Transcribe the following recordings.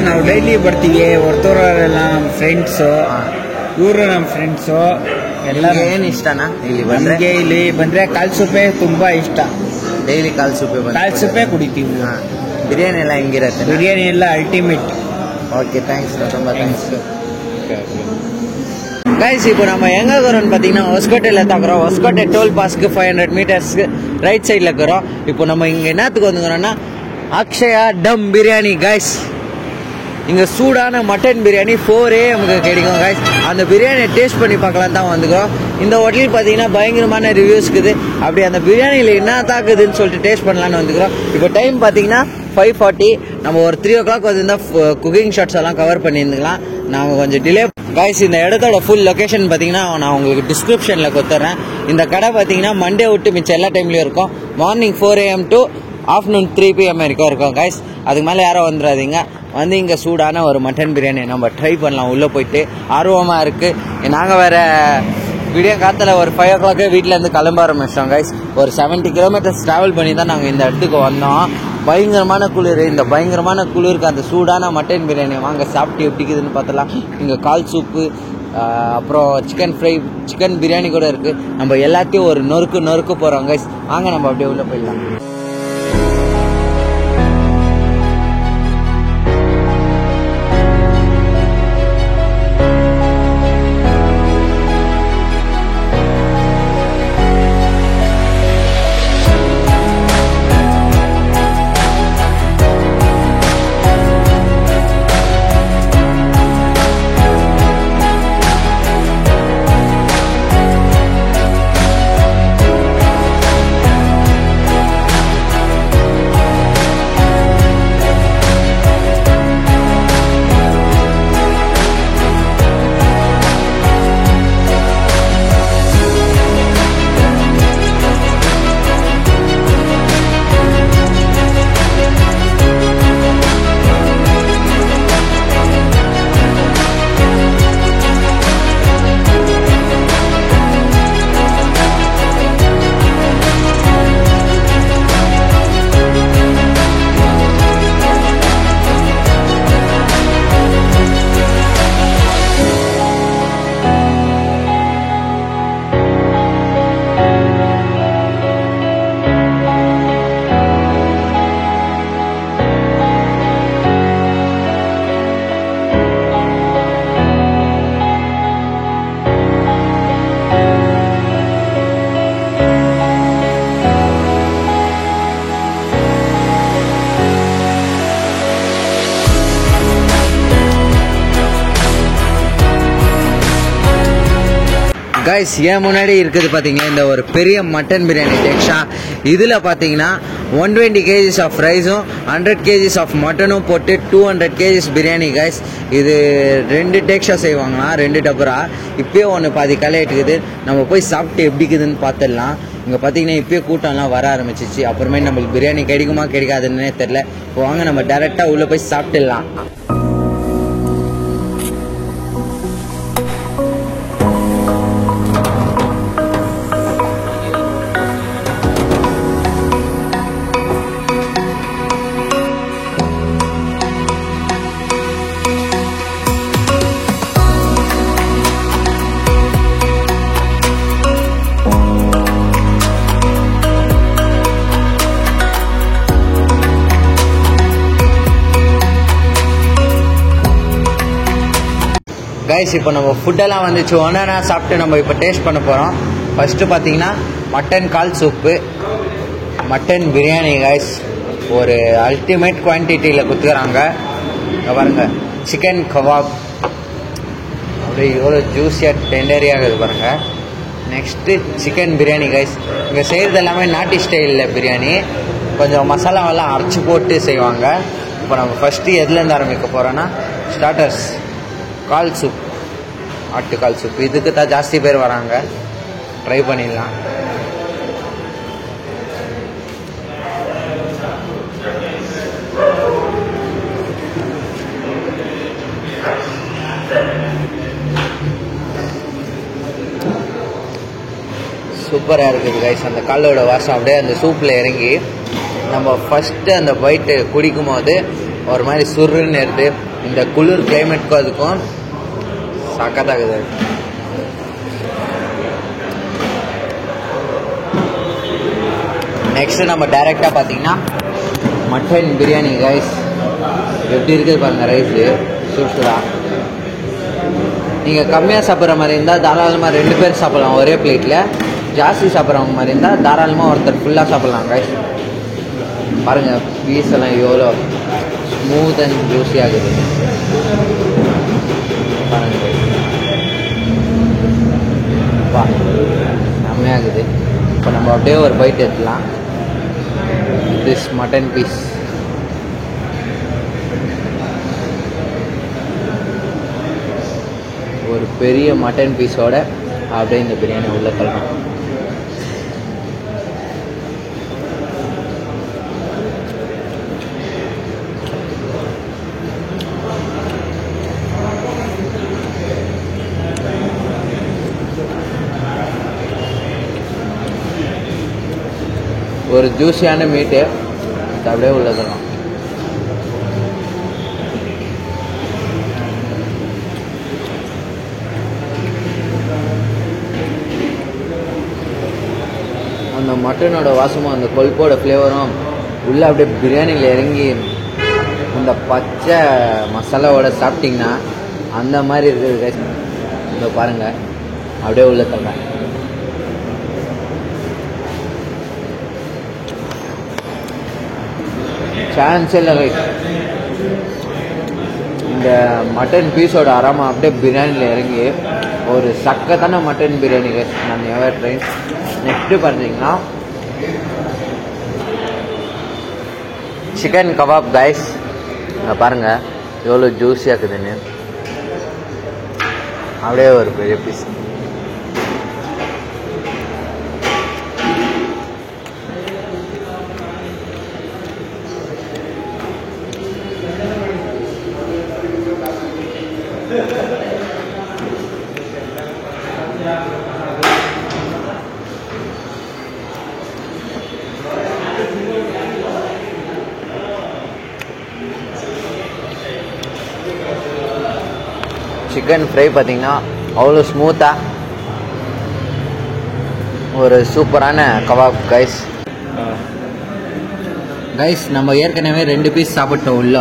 ನಾವು ಡೈಲಿ ಬರ್ತೀವಿ. ಹೊರತೂರವರೆಲ್ಲ ನಮ್ಮ ಫ್ರೆಂಡ್ಸು, ಇವರು ನಮ್ಮ ಫ್ರೆಂಡ್ಸು ಎಲ್ಲ. ಏನು ಇಷ್ಟನಾ ಇಲ್ಲಿ ನಮಗೆ? ಇಲ್ಲಿ ಬಂದರೆ ಕಾಲ್ ಸೂಪೆ ತುಂಬ ಇಷ್ಟ. ಡೈಲಿ ಕಾಲ್ ಸೂಪೆ ಕುಡಿತೀವಿ. ಬಿರಿಯಾನಿ ಎಲ್ಲ ಹೆಂಗಿರುತ್ತೆ? ಬಿರಿಯಾನಿ ಎಲ್ಲ ಅಲ್ಟಿಮೇಟ್. ஓகே, தேங்க்ஸ், ரொம்ப தேங்க்ஸ். கைஸ், இப்போ நம்ம எங்கே இருக்கிறோம்னு பார்த்தீங்கன்னா ஹொஸ்கோட்டையில் தாக்குறோம். ஹொஸ்கோட்டை டோல் பாஸ்க்கு 500 மீட்டர்ஸ்க்கு ரைட் சைடில் இருக்கிறோம். இப்போ நம்ம இங்கே என்னத்துக்கு வந்துக்கிறோம்னா அக்ஷயா டம் பிரியாணி. கைஸ், இங்கே சூடான மட்டன் பிரியாணி 4 AM கிடைக்கும். கைஸ், அந்த பிரியாணியை டேஸ்ட் பண்ணி பார்க்கலாம் தான் வந்துக்கிறோம். இந்த ஹோட்டல் பார்த்தீங்கன்னா பயங்கரமான ரிவ்யூஸ் இருக்குது. அப்படி அந்த பிரியாணியில் என்ன தாக்குதுன்னு சொல்லிட்டு டேஸ்ட் பண்ணலான்னு வந்துக்கிறோம். இப்போ டைம் பார்த்தீங்கன்னா 5:40. நம்ம ஒரு 3 o'clock வந்திருந்தால் குக்கிங் ஷாட்ஸ் எல்லாம் கவர் பண்ணியிருந்துக்கலாம். நாங்கள் கொஞ்சம் டிலே. கைஸ், இந்த இடத்தோட ஃபுல் லொக்கேஷன் பார்த்தீங்கன்னா நான் உங்களுக்கு டிஸ்கிரிப்ஷனில் கொடுத்துட்றேன். இந்த கடை பார்த்தீங்கன்னா மண்டே விட்டு மிச்சம் எல்லா டைம்லையும் இருக்கும். Morning 4 AM to afternoon 3 PM வரைக்கும் இருக்கும். கைஸ், அதுக்கு மேலே யாரும் வந்துடாதீங்க. வந்து இங்கே சூடான ஒரு மட்டன் பிரியாணி நம்ம ட்ரை பண்ணலாம். உள்ளே போயிட்டு ஆர்வமாக இருக்குது. நாங்கள் வேறு விடிய காலத்தில் ஒரு 5 o'clock வீட்டிலேருந்து கிளம்ப ஆரம்பிச்சிட்டோம். கைஸ், ஒரு 70 kilometers ட்ராவல் பண்ணி தான் நாங்கள் இந்த இடத்துக்கு வந்தோம். பயங்கரமான குளிர். இந்த பயங்கரமான குளிருக்கு அந்த சூடான மட்டன் பிரியாணி வாங்க சாப்பிட்டு எப்படிக்குதுன்னு பார்த்தலாம். இங்கே கால் சூப்பு, அப்புறம் சிக்கன் ஃப்ரை, சிக்கன் பிரியாணி கூட இருக்குது. நம்ம எல்லாத்தையும் ஒரு நொறுக்கு போகிறோம். கைஸ், வாங்க நம்ம அப்படியே உள்ளே போயிடலாம். கைஸ், ஏன் முன்னாடி இருக்குது பார்த்தீங்கன்னா இந்த ஒரு பெரிய மட்டன் பிரியாணி டேக்ஷா. இதில் பார்த்தீங்கன்னா 120 kgs ஆஃப் ரைஸும் 100 kgs ஆஃப் மட்டனும் போட்டு 200 kgs பிரியாணி. கைஸ், இது 2 டேக்ஷா செய்வாங்கன்னா 2 டபரா. இப்போயே ஒன்று பாதி கலையிட்டுக்குது. நம்ம போய் சாப்பிட்டு எப்படி இருக்குதுன்னு பார்த்துடலாம். இங்கே பார்த்தீங்கன்னா இப்போயே கூட்டம்லாம் வர ஆரம்பிச்சிச்சு. அப்புறமே நம்மளுக்கு பிரியாணி கிடைக்குமா கிடைக்காதுன்னே தெரில. இப்போ வாங்க நம்ம டேரெக்டாக உள்ளே போய் சாப்பிட்டுடலாம். கைஸ், இப்போ நம்ம ஃபுட்டெல்லாம் வந்துச்சு. ஒன்றா சாப்பிட்டு நம்ம இப்போ டேஸ்ட் பண்ண போகிறோம். ஃபஸ்ட்டு பார்த்தீங்கன்னா மட்டன் கால் சூப்பு, மட்டன் பிரியாணி. கைஸ், ஒரு அல்டிமேட் குவான்டிட்டியில் கொடுத்துக்கிறாங்க. பாருங்க, சிக்கன் கபாப் அப்படியே எவ்வளோ ஜூஸியாக டெண்டரியாக இருக்குது பாருங்கள். Next chicken biryani. கைஸ், இங்கே செய்கிறது எல்லாமே நாட்டி ஸ்டைலில் பிரியாணி. கொஞ்சம் மசாலாவெல்லாம் அரைச்சி போட்டு செய்வாங்க. இப்போ நம்ம ஃபஸ்ட்டு எதுலேருந்து ஆரம்பிக்க போகிறோன்னா ஸ்டார்டர்ஸ். கால் சூப், ஆட்டுக்கால் சூப். இதுக்கு தான் ஜாஸ்தி பேர் வராங்க. ட்ரை பண்ணிடலாம். சூப்பராக இருக்குது கைஸ். அந்த காலோட வாசம் அப்படியே அந்த சூப்பில் இறங்கி நம்ம ஃபஸ்ட்டு அந்த பைட்டு குடிக்கும் போது ஒரு மாதிரி சுருன்னு எடுத்து இந்த குளிர் கிளைமேட்க்கும் அதுக்கும் சக்கத்தாகுது. நெக்ஸ்ட் நம்ம டைரெக்டாக பார்த்தீங்கன்னா மட்டன் பிரியாணி கைஸ். எப்படி இருக்குது பாருங்க ரைஸு சுடுசுடா. நீங்கள் கம்மியாக சாப்பிட்ற மாதிரி இருந்தால் தாராளமாக 2 பேர் சாப்பிட்லாம் ஒரே பிளேட்டில். ஜாஸ்தி சாப்பிட்றவங்க மாதிரி இருந்தால் தாராளமாக ஒருத்தர் ஃபுல்லாக சாப்பிட்லாம் கைஸ். பாருங்கள் பீஸ் எல்லாம் எவ்வளோ ஸ்மூத் அண்ட் ஜூஸி ஆகுது பாருங்கள். வா செம்மையாகுது. இப்போ நம்ம அப்படியே ஒரு பைட் எடுத்துலாம். திஸ் மட்டன் பீஸ் ஒரு பெரிய மட்டன் பீஸோட அப்படியே இந்த பிரியாணி உள்ள தள்ளலாம். ஒரு ஜூஸியான மீட்டு அப்படியே உள்ள தள்ளலாம். அந்த மட்டனோட வாசமும் அந்த கொழுப்போட ஃப்ளேவரும் உள்ளே அப்படியே பிரியாணியில் இறங்கி அந்த பச்சை மசாலாவோட சாப்பிட்டிங்கன்னா அந்த மாதிரி இருக்குது. இந்த பாருங்கள் அப்படியே உள்ள தள்ளுறேன். சான்ஸ் இல்லை. இந்த மட்டன் பீஸோட அரோமா அப்படியே பிரியாணியில் இறங்கி ஒரு சக்கத்தான மட்டன் பிரியாணி கைஸ். நான் எவர் ட்ரை. நெக்ஸ்ட்டு பார்த்தீங்கன்னா சிக்கன் கபாப் கைஸ். பாருங்கள் எவ்வளோ ஜூஸியாக இருக்குதுன்னு. அப்படியே ஒரு பெரிய பீஸ். சிக்கன் ஃப்ரை பார்த்தீங்கன்னா அவ்வளோ ஸ்மூத்தாக ஒரு சூப்பரான கபாப் கைஸ். கைஸ் நம்ம ஏற்கனவே 2 பீஸ் சாப்பிட்டோம் உள்ள.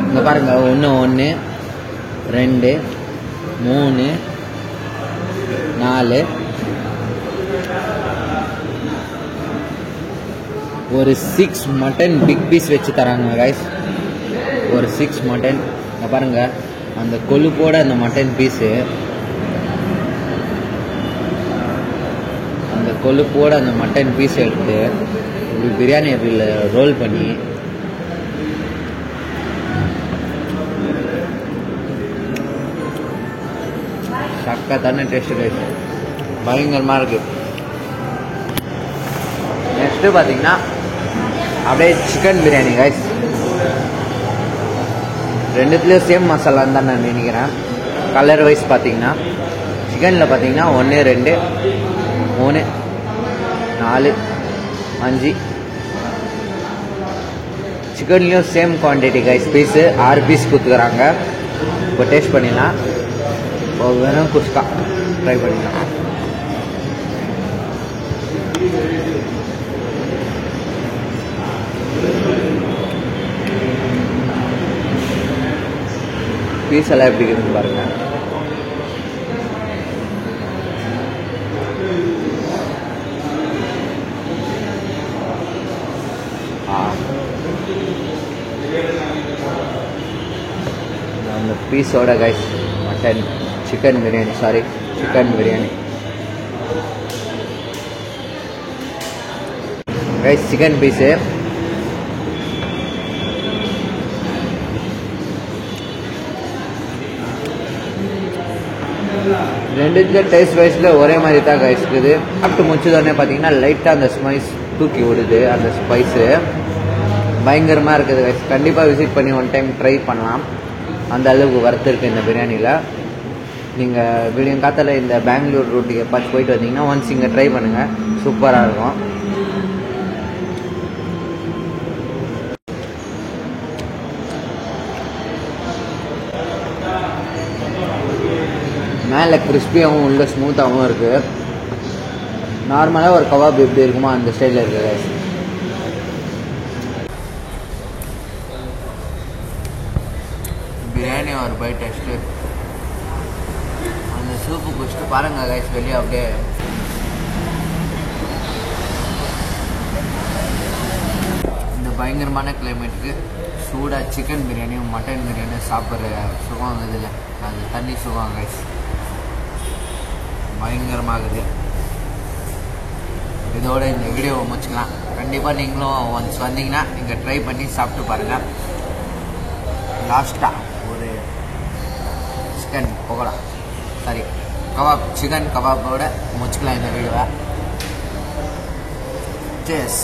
இங்கே பாருங்கள் 1 2 3 4 ஒரு 6 மட்டன் பிக் பீஸ் வச்சு தராங்க கைஸ். ஒரு 6 மட்டன். இங்கே பாருங்கள் அந்த கொழுப்போட அந்த மட்டன் பீஸு, அந்த கொழுப்போட அந்த மட்டன் பீஸ் எடுத்து இப்படி பிரியாணி அப்படியில் ரோல் பண்ணி சக்கத்தான டேஸ்ட்டு கைஸ். பயங்கரமாக இருக்குது. நெக்ஸ்ட்டு பார்த்தீங்கன்னா அப்படியே சிக்கன் பிரியாணி கைஸ். ரெண்டுத்துலேயும் சேம் மசாலான்னு தான் நான் நினைக்கிறேன். கலர் வைஸ் பார்த்தீங்கன்னா சிக்கனில் பார்த்தீங்கன்னா 1 2 3 4 5 சிக்கன்லேயும் same quantity guys. Piece 6 piece கொடுத்துக்கிறாங்க. இப்போ டேஸ்ட் பண்ணிடலாம். இப்போ வெறும் குஸ்கா ட்ரை பண்ணிடலாம். பீஸ் எல்லாம் எப்படி இருக்குன்னு பாருங்க. அந்த பீஸோட guys mutton chicken biryani chicken biryani guys. Chicken piece ரெண்டுத்துல டேஸ்ட் வைஸில் ஒரே மாதிரி தான் கைஸ் இருக்குது. சாப்பிட்டு முடிச்சதோடனே பார்த்தீங்கன்னா லைட்டாக அந்த ஸ்பைஸ் தூக்கி விடுது. அந்த ஸ்பைஸு பயங்கரமாக இருக்குது கைஸ். கண்டிப்பாக விசிட் பண்ணி 1 டைம் ட்ரை பண்ணலாம். அந்த அளவுக்கு வறுத்து இருக்குது இந்த பிரியாணியில். நீங்கள் விடிய காத்தால இந்த பெங்களூர் ரூட்டுக்கு எப்பாச்சும் போயிட்டு வந்தீங்கன்னா ஒன்ஸ் இங்கே ட்ரை பண்ணுங்கள். சூப்பராக இருக்கும். மேலே கிறிஸ்பியாகவும் உள்ள ஸ்மூத்தாகவும் இருக்குது. நார்மலாக ஒரு கபாப் எப்படி இருக்குமோ அந்த ஸ்டைலில் இருக்குது கைஸ். பிரியாணி ஒரு பை டேஸ்ட்டு. அந்த சூப்பு குடிச்சிட்டு பாருங்கள் கைஸ், வெளியே அப்படியே இந்த பயங்கரமான கிளைமேட்டுக்கு சூடாக சிக்கன் பிரியாணியும் மட்டன் பிரியாணியும் சாப்பிட்ற சுகம் இதில் அது தண்ணி சுகம் கைஸ் பயங்கரமாகுது. இதோட இந்த வீடியோவை முடிச்சுக்கலாம். கண்டிப்பாக நீங்களும் ஒன்ஸ் வந்தீங்கன்னா இங்கே ட்ரை பண்ணி சாப்பிட்டு பாருங்கள். லாஸ்ட்டாக ஒரு சிக்கன் பக்கோடா கபாப், சிக்கன் கபாப்போட முடிச்சுக்கலாம் இந்த வீடியோவை. Cheers.